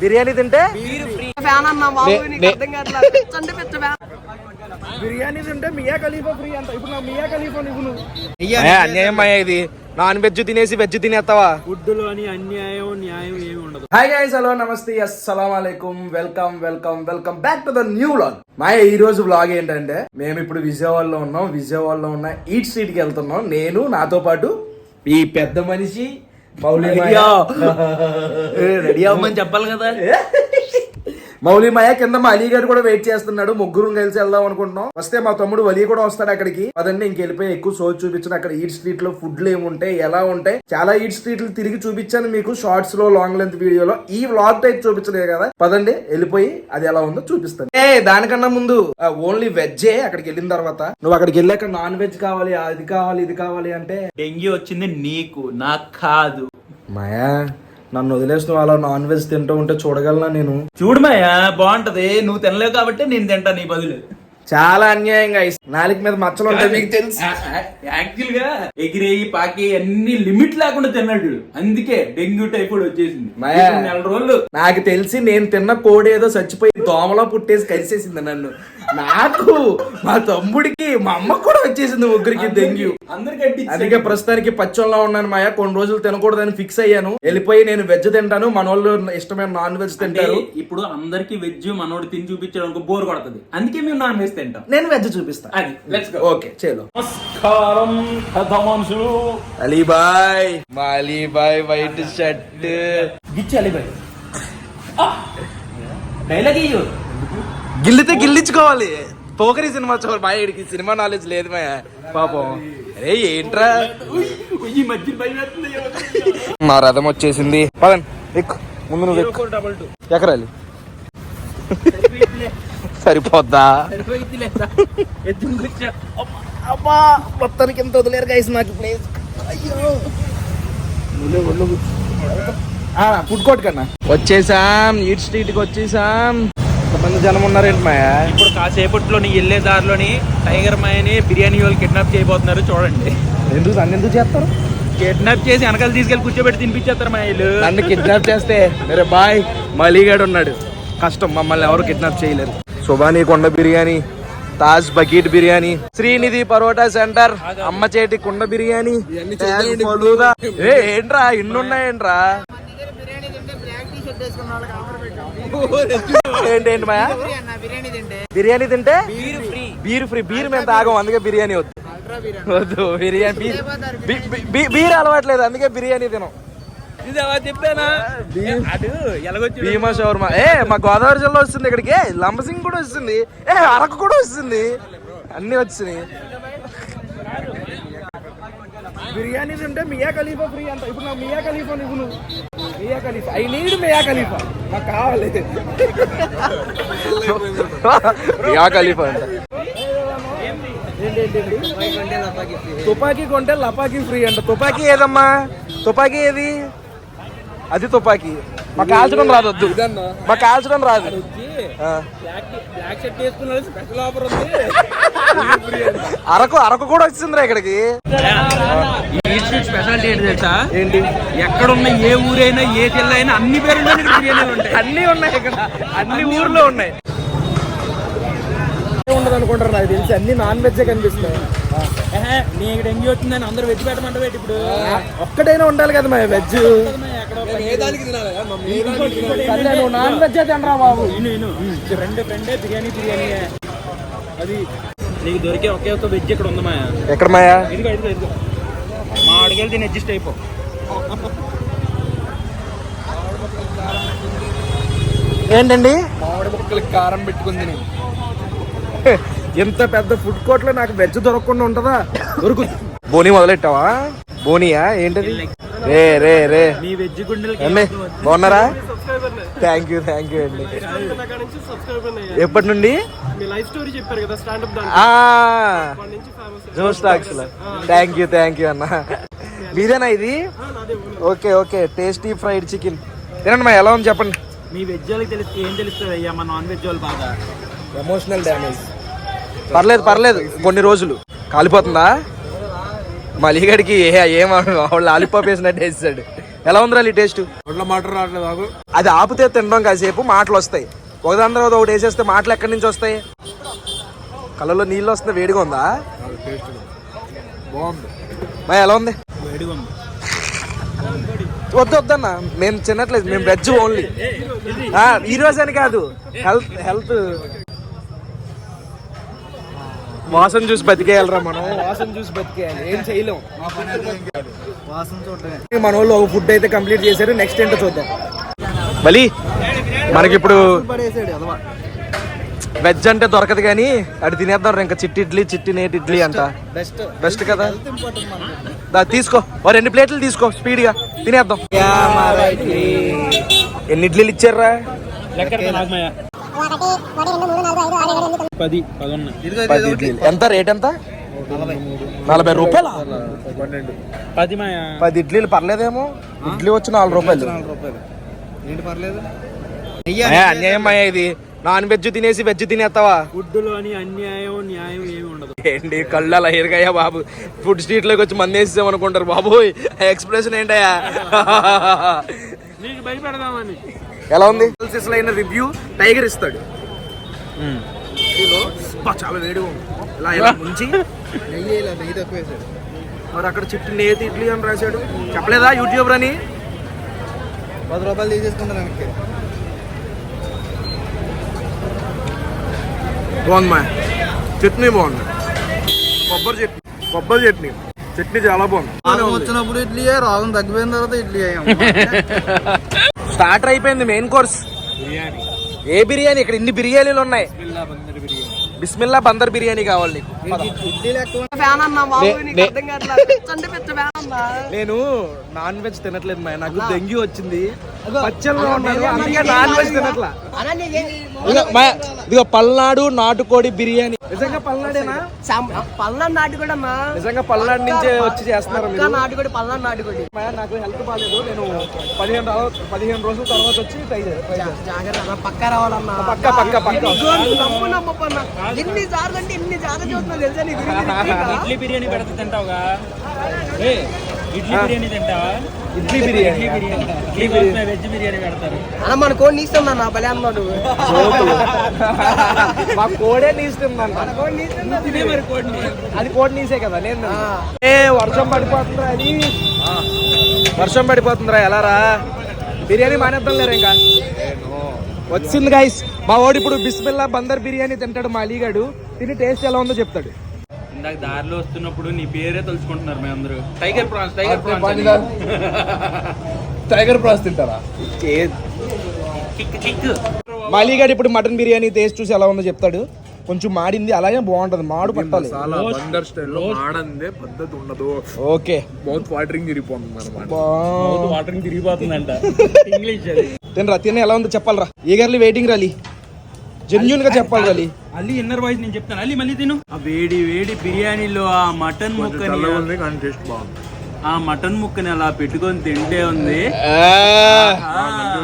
బిర్యానీ తింటే బిర్యానీ తింటే మియా ఖలీఫా ఫ్రీ అంట. ఇప్పుడు నా మియా ఖలీఫా నువ్వు అన్యాయం అయ్యా ఇది. నాన్ వెజ్ తినేసి వెజ్ తినేస్తావా? ఫుడ్లో అని అన్యాయం న్యాయం ఏమి ఉండదు. హాయ్ గైస్, హలో, నమస్తే, అస్సలాం వాలేకుం, welcome welcome welcome back to the new vlog. మాయ ఈ రోజు వ్లాగ్ ఏంటంటే, మేము ఇప్పుడు విజయవాడలో ఉన్నాం. విజయవాడలో ఉన్న ఈట్ స్ట్రీట్ కి వెళ్తున్నాం. నేను, నాతో పాటు ఈ పెద్ద మనిషి రెడీ అవ్వమని చెప్పాలి కదా. మౌలి మాయ కింద మా అలీ గారు కూడా వెయిట్ చేస్తున్నాడు. ముగ్గురు కలిసి వెళ్దాం అనుకుంటున్నాం. వస్తే మా తమ్ముడు వలి కూడా వస్తాడు అక్కడికి. అదండి ఇంకెళ్ళిపోయి ఎక్కువ సోచ్ చూపించాను. అక్కడ ఈట్ స్ట్రీట్ లో ఫుడ్లు ఏముంటాయి, ఎలా ఉంటాయి, చాలా ఈట్ స్ట్రీట్లు తిరిగి చూపించాను మీకు షార్ట్స్ లో, లాంగ్ లెంత్ వీడియోలో. ఈ వ్లాగ్ టైప్ చూపించలేదు కదా. పదండి వెళ్ళిపోయి అది ఎలా ఉందో చూపిస్తాను. దానికన్నా ముందు ఓన్లీ వెజ్జే. అక్కడికి వెళ్ళిన తర్వాత నువ్వు అక్కడికి వెళ్ళాక నాన్ వెజ్ కావాలి, అది కావాలి, ఇది కావాలి అంటే డెంగ్యూ వచ్చింది నీకు, నాకు కాదు. మాయా నన్ను వదిలేసిన అలా నాన్ వెజ్ తింటూ ఉంటే చూడగలనా నేను? చూడమయ్యా, బాగుంటది. నువ్వు తినలేవు కాబట్టి నేను తింటా నీ బదులు. చాలా అన్యాయంగా నాలుగు మీద మచ్చలు ఉంటాయి మీకు తెలుసు. యాక్చువల్ గా ఎగిరేయి పాకి అన్ని లిమిట్ లేకుండా తిన్నాడు, అందుకే డెంగ్యూ టైఫాయిడ్ వచ్చేసింది. నెల రోజులు నాకు తెలిసి నేను తిన్న కోడి ఏదో చచ్చిపోయి దోమలో పుట్టేసి కలిసేసింది నన్ను. నాకు, మా తమ్ముడికి, మా అమ్మ కూడా వచ్చేసింది. ముగ్గురికి డెంగ్యూ. అందుకే ప్రస్తుతానికి పచ్చంలో ఉన్నాను మాయా. కొన్ని రోజులు తినకూడదని ఫిక్స్ అయ్యాను. వెళ్ళిపోయి నేను వెజ్ తింటాను, మనోళ్ళు ఇష్టమైన నాన్ వెజ్ తింటారు. ఇప్పుడు అందరికి వెజ్ మనోడు తిని చూపించడానికి బోర్ కొడుతుంది, అందుకే మేము నాన్ వెజ్ తింటాం. నేను వెజ్ చూపిస్తా. ఓకే చలో. నమస్కారం మనుషులు. అలీబాయ్, మా అలీబాయ్ వైట్ షర్ట్ గిచ్చి అలీబాయ్ డైలాగ్ ఇయ్యు. గిల్లితే గిల్లించుకోవాలి. పోకరి సినిమా చూడు మా ఇడికి సినిమా నాలెడ్జ్ లేదు మా పాపం. అరే ఏంట్రా, ఈ మధ్య మా రథం వచ్చేసింది. పదండి ఎక్కు, ముందు నువ్వు ఎకరాలి సరిపోద్దా? అబ్బా మొత్తానికి ఎంత వదిలేరు గైస్ నాకు ప్లేస్. అయ్యో ఫుడ్ కోర్ట్ కన్నా వచ్చేసాం. ఈట్ స్ట్రీట్ కి వచ్చేసాం. కొంతమంది జనం ఉన్నారేంటి మాయా? ఇప్పుడు కాసేపట్లోని వెళ్ళే దారిలోని టైగర్ మాయని బిర్యానీ వాళ్ళు కిడ్నాప్ చేయబోతున్నారు, చూడండి. ఎందుకు చేస్తారు? కిడ్నాప్ చేసి వెనకాల తీసుకెళ్లి కూర్చోబెట్టి తినిపించేస్తారు మా ఇల్లు. నన్ను కిడ్నాప్ చేస్తే మేరే బాయ్ మలీగాడు ఉన్నాడు, కష్టం. మమ్మల్ని ఎవరు కిడ్నాప్ చేయలేరు. సుబానీ కొండ బిర్యానీ, తాజ్ బకీట్ బిర్యానీ, శ్రీనిధి పరోటా సెంటర్, అమ్మ చేటి కుండ బిర్యానీ, ఏంట్రా ఇన్నున్నాయేంట్రా? ఏంటి మాయా? బిర్యానీ తింటే బీర్ ఫ్రీ. బీర్ మేము తాగం, అందుకే బిర్యానీ వద్దు. బిర్యానీ బీర్ అలవాట్లేదు, అందుకే బిర్యానీ తినం. భీమా షవర్మా మా గోదావరి జిల్లా వస్తుంది. ఇక్కడికి లంబసింగ్ కూడా వస్తుంది, అరకు కూడా వస్తుంది, అన్ని వచ్చినాయి. బిర్యానీ తింటే మియా ఖలీఫా ఫ్రీ అంట. ఇప్పుడు నాకు మియా ఖలీఫా నువ్వు మియా ఖలీఫా. ఐ నీడ్ మియా ఖలీఫా, నాకు కావాలి మియా ఖలీఫా అంట. తుపాకీ కొంటే లపాకీ ఫ్రీ అంట. తుపాకీ ఏదమ్మా? తుపాకీ ఏది? అది తుపాకీ. మాకు కాల్చడం రాదు, వద్దు. మాకు కాల్చడం రాదు. అరకు కూడా వచ్చిందిరా ఇక్కడికి. స్పెషాలిటీ ఏంటి తెలుసా? ఏంటి? ఎక్కడున్న ఏ ఊరైనా ఏ జిల్లా అయినా అన్ని పేర్లు బిర్యానీలు ఉంటాయి. అన్ని ఉన్నాయి ఇక్కడ, అన్ని ఊర్లో ఉన్నాయి. ఉండదు అనుకుంటారు నాకు తెలిసి, అన్ని నాన్ వెజ్ కనిపిస్తాయి. నీకు డెంగ్యూ వచ్చిందని అందరూ వెజ్ పెట్టమంటే ఇప్పుడు ఒక్కటైనా ఉండాలి కదా మా వెజ్. నువ్వు నాన్ వెజ్ తినరా బాబు. ఫ్రెండే బిర్యానీ అది నీకు దొరికే ఒకే ఒక వెజ్ ఇక్కడ ఉంది మాయా. ఎక్కడ మాయా? ఇదిగో మా అడిగేది దీన్ని అడ్జస్ట్ అయిపో. ఏంటండి? మామిడి ముక్కలకి కారం పెట్టుకుంది. ఎంత పెద్ద ఫుడ్ కోర్ట్ లో నాకు వెజ్ దొరకకుండా ఉంటదా? దొరుకుతుంది. బోనీ మొదలెట్టావా? బోనియా ఏంటది? రే మీ వెజ్ గుండెలు బాగున్నారా? థ్యాంక్ యూ అండి. ఎప్పటి నుండి? జోష్ టాక్స్ లో. థ్యాంక్ యూ అన్న. మీదేనా ఇది? ఓకే టేస్టీ ఫ్రైడ్ చికెన్ తినండి మా. ఎలా ఉంది చెప్పండి. మీ వెజ్ వాళ్ళకి తెలిస్తే ఏం తెలుస్తుంది అయ్యా, మా నాన్ వెజ్ వాళ్ళు బాగా ఎమోషనల్ డ్యామేజ్. పర్లేదు కొన్ని రోజులు. కాలిపోతుందా? మలిగడికి ఏం లాలీపాప్ వేసినట్టు వేసాడు. ఎలా ఉందిరా ఈ టేస్ట్? మాట రావట్లేదు బాబు. అది ఆపితే తినడం కాసేపు మాటలు వస్తాయి. ఒకదాని తర్వాత ఒకటి వేసేస్తే మాటలు ఎక్కడి నుంచి వస్తాయి? కళ్ళలో నీళ్ళు వస్తుంది. వేడిగా ఉందా? టేస్ట్ బాగుంది. మా ఎలా ఉంది? వేడిగా ఉంది. వద్దన్న, మేము తినట్లేదు, మేము వెజ్ ఓన్లీ. ఈ రోజు అని కాదు, హెల్త్ వాసన చూసి బతికేయాలరా మనం. వాసన చూసి బతికేయాలి, ఏం చేయలేం. మన వాళ్ళు ఒక ఫుడ్ అయితే కంప్లీట్ చేశారు. నెక్స్ట్ ఏంటో చూద్దాం. మళ్ళీ మనకిప్పుడు వెజ్ అంటే దొరకదు కానీ అది తినేద్దాం. ఇంకా చిట్టి ఇడ్లీ, చిట్టి నేటి ఇడ్లీ అంట బెస్ట్ కదా. తీసుకో, ఓ 2 ప్లేట్లు తీసుకో, స్పీడ్ గా తినేద్దాం. ఎన్ని ఇడ్లీలు ఇచ్చారా? 10 ఇడ్లీలు ఎంత రేట్? ఎంత? 40 రూపాయలు. 10 ఇడ్లీలు పర్లేదేమో. ఇడ్లీ వచ్చి 4 రూపాయలు. ఏంటి పర్లేదు? అన్యాయం అయ్యా ఇది. నాన్ వెజ్ తినేసి వెజ్ తినేస్తావా? ఫుడ్లో అని అన్యాయం న్యాయం ఏమి ఉండదు. ఏంటి కళ్ళు అలా ఎరగయ్యా బాబు? ఫుడ్ స్ట్రీట్ లోకి వచ్చి మంది వేసేసాం అనుకుంటారు బాబు. ఎక్స్ప్రెషన్ ఏంటయ్యా? నీకు భయపెడదామని. ఎలా ఉంది? అయిన రివ్యూ టైగర్ ఇస్తాడు. చాలా వేడిగా ఉంది. ఇలా ఇలా ముంచి నెయ్యి తక్కువ వేసాడు. మరి అక్కడ చిట్టి నేతి ఇడ్లీ అని రాశాడు. చెప్పలేదా యూట్యూబర్ అని? 10 రూపాయలు తీసేసుకుంటాను వెనక్కి. బాగుంది మా చట్నీ, బాగుంది. కొబ్బరి చట్నీ చట్నీ చాలా బాగుంది. వచ్చినప్పుడు ఇడ్లీ, రోగం తగ్గిపోయిన తర్వాత ఇడ్లీ అయ్యాం. స్టార్టర్ అయిపోయింది మెయిన్ కోర్స్. బిర్యానీ. ఏ బిర్యానీ? ఇక్కడ ఇన్ని బిర్యానీలు ఉన్నాయి. బిస్మిల్లా బందర్ బిర్యానీ కావాలి నీకు. నేను నాన్ వెజ్ తినట్లేదు మా, నాకు డెంగ్యూ వచ్చింది. పచ్చళ్ళలో ఉన్నాను, అందుకే నాన్ వెజ్ తినట్లా. ఇదిగో పల్నాడు నాటుకోడి బిర్యానీ. నిజంగా పల్నాడేనా? పల్నాడు నాటుకోడి అమ్మా. నిజంగా పల్నాడు నుంచే వచ్చి చేస్తున్నారు మీరు? నాటుకోడి, పల్నాడు నాటుకోడి. నాకు హెల్త్ బాగాలేదు, నేను 15 రోజుల తర్వాత వచ్చి ట్రై చేస్తాను. పక్క రావాలన్నా. పక్క పక్క పక్క. ఎన్ని సార్లు అంటే ఎన్ని సార్లు చూస్తున్నా తెలుసా నీ గురించి? ఇడ్లీ బిర్యానీ పెడితే తింటావుగా? ఇడ్లీ బిర్యానీ తింటావా? ఇడ్లీ బిర్యానీ, వెజ్ బిర్యానీ పెడతారు అన్న. మన కోడి నీస్తున్నా నా బలే అన్నాడు. మా కోడే నీస్తుందంట. అది కోడి నీసే కదా. నేను వర్షం పడిపోతుందిరా, అది వర్షం పడిపోతుందిరా. ఎలా రా? బిర్యానీ మానేద్దాం లేరా ఇంకా? వచ్చింది గైస్. మా వాడు ఇప్పుడు బిస్మిల్లా బందర్ బిర్యానీ తింటాడు. మా అలీగాడు తిని టేస్ట్ ఎలా ఉందో చెప్తాడు. ఇందాక దారిలో వస్తున్నప్పుడు నీ పేరే తలుచుకుంటున్నారు మేము అందరూ. టైగర్ ప్రాన్స్, టైగర్ ప్రాన్స్ తింటారా? మా అలీగాడు ఇప్పుడు మటన్ బిర్యానీ టేస్ట్ చూసి ఎలా ఉందో చెప్తాడు. కొంచెం మాడింది, అలాగే బాగుంటది. మాడు పట్టాలి. బందర్ స్టైల్లో మాడందే పద్ధతి ఉండదు. ఓకే, మౌత్ వాటరింగ్ తిరిగిపోతుంది అనమాట. వాటరింగ్ తిరిగిపోతుందంట. ఇంగ్లీష్ తినరా, తిని ఎలా ఉందో చెప్పాలరా. ఈగర్లీ వెయిటింగ్ రాలి, జెన్యూన్ గా చెప్పాలి రాలి. అల్లి ఇన్నర్ వాయిస్ నేను చెప్తాను. అల్లి మళ్ళీ తిను. ఆ వేడి వేడి బిర్యానీలో ఆ మటన్ ముక్కని, టేస్ట్ బాగుంది. ఆ మటన్ ముక్కని అలా పెట్టుకొని తింటే ఉంది.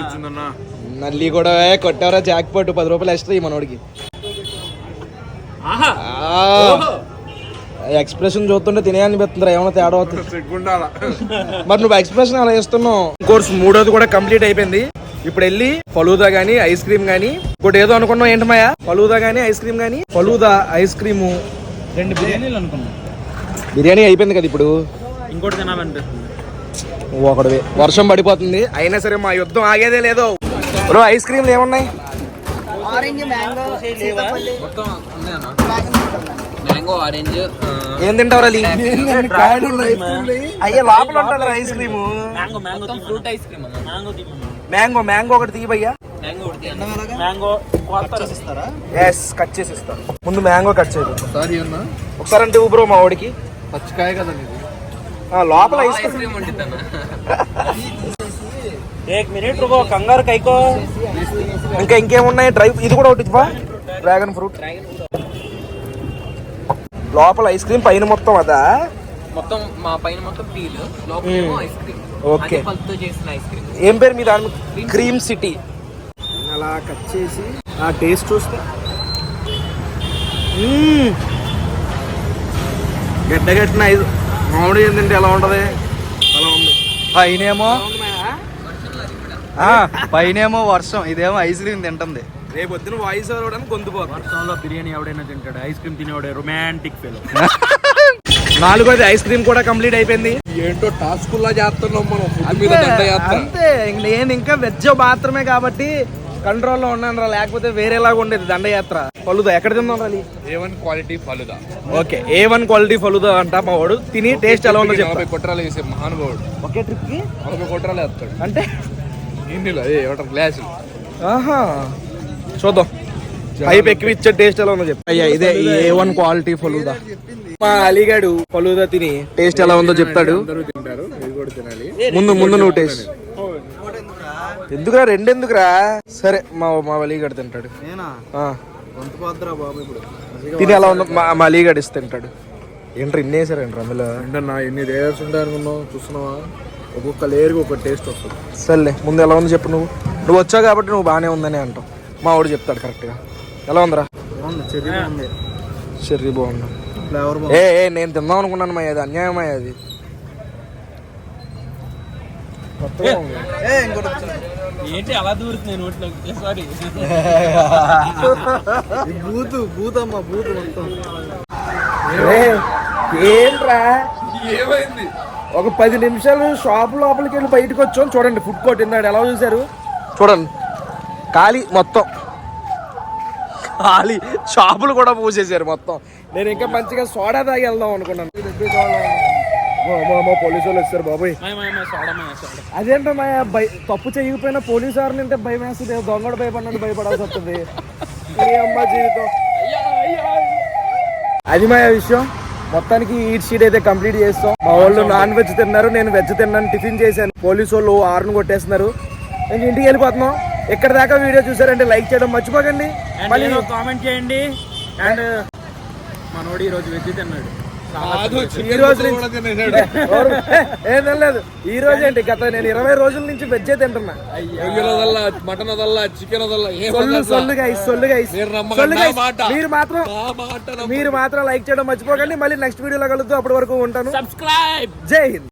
వచ్చిందన్నా నల్లి కూడా కొట్టారా జాక్ పాట్. 10 రూపాయలు ఎక్స్ట్రా ఈ మనోడికి. ఎక్స్ప్రెషన్ చూస్తుంటే తినేయాలనిపిస్తుందిరా. ఏమైనా తేడా అవుతుంది. మరి నువ్వు ఎక్స్ప్రెషన్ అలా ఇస్తున్నావు. కోర్స్ 3వది కూడా కంప్లీట్ అయిపోయింది. ఇప్పుడు వెళ్ళి ఫలూదా గానీ ఐస్ క్రీమ్ గానీ ఇంకోటి ఏదో అనుకున్నావు. ఏంటి మాయా? ఫలూదా గానీ ఐస్ క్రీమ్ గానీ. ఫలూదా, ఐస్ క్రీము, 2 బిర్యానీలు అనుకున్నాం. బిర్యానీ అయిపోయింది కదా. ఇప్పుడు ఇంకోటి తినాలనిపిస్తుంది. ఒకటి వర్షం పడిపోతుంది, అయినా సరే మా యుద్ధం ఆగేదే లేదు. బ్రో ఐస్ క్రీమ్లు ఏమున్నాయి? Orange, mango, mango, orange. ఏం తింటావు అలీ? అయ్యా లోపల ఉంటారు ice cream. Fruit ice cream అన్న. మ్యాంగో, మ్యాంగో ఒకటి తీయబయ్యా. మ్యాంగో ఎస్, కట్ చేసి ఇస్తాను. ముందు మ్యాంగో కట్ చేయదు సారీ అన్న. ఒకసారి అంటే బ్రో మా వాడికి. పచ్చికాయ కదా నీది. లోపల ఐస్ క్రీమ్. క్రీమ్ ఉంటుంది. 1 మినిట్ రుకో, కంగారు కైకో. ఇంకా ఇంకేమున్నాయి? డ్రై, ఇది కూడా ఒకటి డ్రాగన్ ఫ్రూట్. లోపల ఐస్ క్రీమ్, పైన మొత్తం అదా? మొత్తం మా పైన మొత్తం పీల్, లోపల ఐస్ క్రీమ్. ఓకే, పళ్ళతో చేసిన ఐస్ క్రీమ్. ఏం పేరు మీ దాని? Cream city. అలా కట్ చేసి ఆ టేస్ట్ చూస్తే గడ్డ కట్టిన ఐదు మామిడి ఏంటంటే ఎలా ఉంటది? అలా ఉంది. పైనేమో పైనేమో వర్షం, ఇదేమో ఐస్ క్రీమ్ తింటుంది. రేపు పొద్దున వాయిస్ అవ్వడానికి గొంతుపోతుంది. వర్షంలో బిర్యానీ ఎవడైనా తింటాడు, ఐస్ క్రీమ్ తినేవాడే రొమాంటిక్ ఫెలో. 4వ ఐస్ క్రీమ్ కూడా కంప్లీట్ అయిపోయింది. ఏంటో టాస్క్ లా చేస్తున్నాం మనం ఫుడ్ మీద దండయాత్ర. అంతే, నేను ఇంకా వెజ్ మాత్రమే కాబట్టి కంట్రోల్లో ఉన్నాను రా, లేకపోతే వేరేలాగా ఉండేది దండయాత్ర. ఫలుదా ఎక్కడ తిందాం రా? A1 quality falooda. Okay, A1 quality falooda అంట మా వాడు. తిని టేస్ట్ ఎలా ఉందో చెప్పి 40 కొట్రాలు వేసే మహానుభావుడు. ఒకే ట్రిప్ కి 40 కొట్రాలు వేస్తాడు అంటే గిన్నెలు, అదే ఏమంటారు గ్లాసులు. ఆహా, చూద్దాం పైప్ ఎక్కువ ఇచ్చే టేస్ట్ ఎలా ఉందో చెప్పి. అయ్యా ఇదే A1 క్వాలిటీ ఫలుదా. మా అలీగాడు ఫలుదా తిని టేస్ట్ ఎలా ఉందో చెప్తాడు. అందరూ తింటారు, ఇది కూడా తినాలి. ముందు నువ్వు టేస్ట్. ఎందుకురా, రెండెందుకురా? సరే మా అలీగాడు తింటాడు. ఆ. తిని ఎలా ఉందో మా అలీగాడు ఇస్తే తింటాడు. ఏంట్రా ఇన్నేసారండి అందులో? ఏంటన్నా ఎన్ని లేయర్స్ ఉంటాయి అనుకున్నావు, చూస్తున్నావా? ఒక్కొక్క లేయర్కి ఒక టేస్ట్ వస్తుంది. సర్లే, ముందు ఎలా ఉంది చెప్పు. నువ్వు వచ్చావు కాబట్టి నువ్వు బాగానే ఉందని అంటావు. మా వాడు చెప్తాడు కరెక్ట్గా. ఎలా ఉందిరా? చెర్రీ బాగుంది. ఏ నేను తిందాం అనుకున్నాను మా, అది అన్యాయం అది. ఏంటి అలా దూరుతుంది నోట్లోకి? సారీ, ఏంట్రా ఏమైంది? ఒక 10 నిమిషాలు షాప్ లోపలికి వెళ్ళి బయటకు వచ్చాం. చూడండి ఫుడ్ కోర్ట్ ఇందాడు ఎలా చూసారు చూడండి. ఖాళీ మొత్తం, ఖాళీ. షాపులు కూడా పూసేశారు మొత్తం. నేను ఇంకా మంచిగా సోడా తాగి వెళ్దాం అనుకున్నాను. పోలీసు వాళ్ళు వచ్చారు బాబాయ్. అదేంటో మా తప్పు చేయకపోయినా పోలీసు వారిని అంటే భయం వేస్తుంది. దొంగడు భయపడినట్టు భయపడాల్సి వస్తుంది. అమ్మ జీవితం అది మా విషయం. మొత్తానికి ఈట్ షీట్ అయితే కంప్లీట్ చేస్తాం. మా వాళ్ళు నాన్ వెజ్ తిన్నారు, నేను వెజ్ తిన్నాను. టిఫిన్ చేశాను. పోలీసు వాళ్ళు 6ను కొట్టేస్తున్నారు. నేను ఇంటికి వెళ్ళిపోతున్నాం. ఇక్కడ దాకా వీడియో చూసారంటే లైక్ చేయడం మర్చిపోకండి. మళ్ళీ కామెంట్ చేయండి. అండ్ మనోడు ఈ రోజు వెజ్ తిన్నాడు. ఈ రోజు ఏం తినలేదు. ఈ రోజు ఏంటి, గత నేను 20 రోజుల నుంచి వెజ్జే తింటున్నా. మటన్ వదల్లా, చికెన్ వదల్లా, మీరు మాత్రం లైక్ చేయడం మర్చిపోకండి. మళ్ళీ నెక్స్ట్ వీడియోలో కలుద్దాం. అప్పటి వరకు ఉంటాను. సబ్స్క్రైబ్. జై హింద్.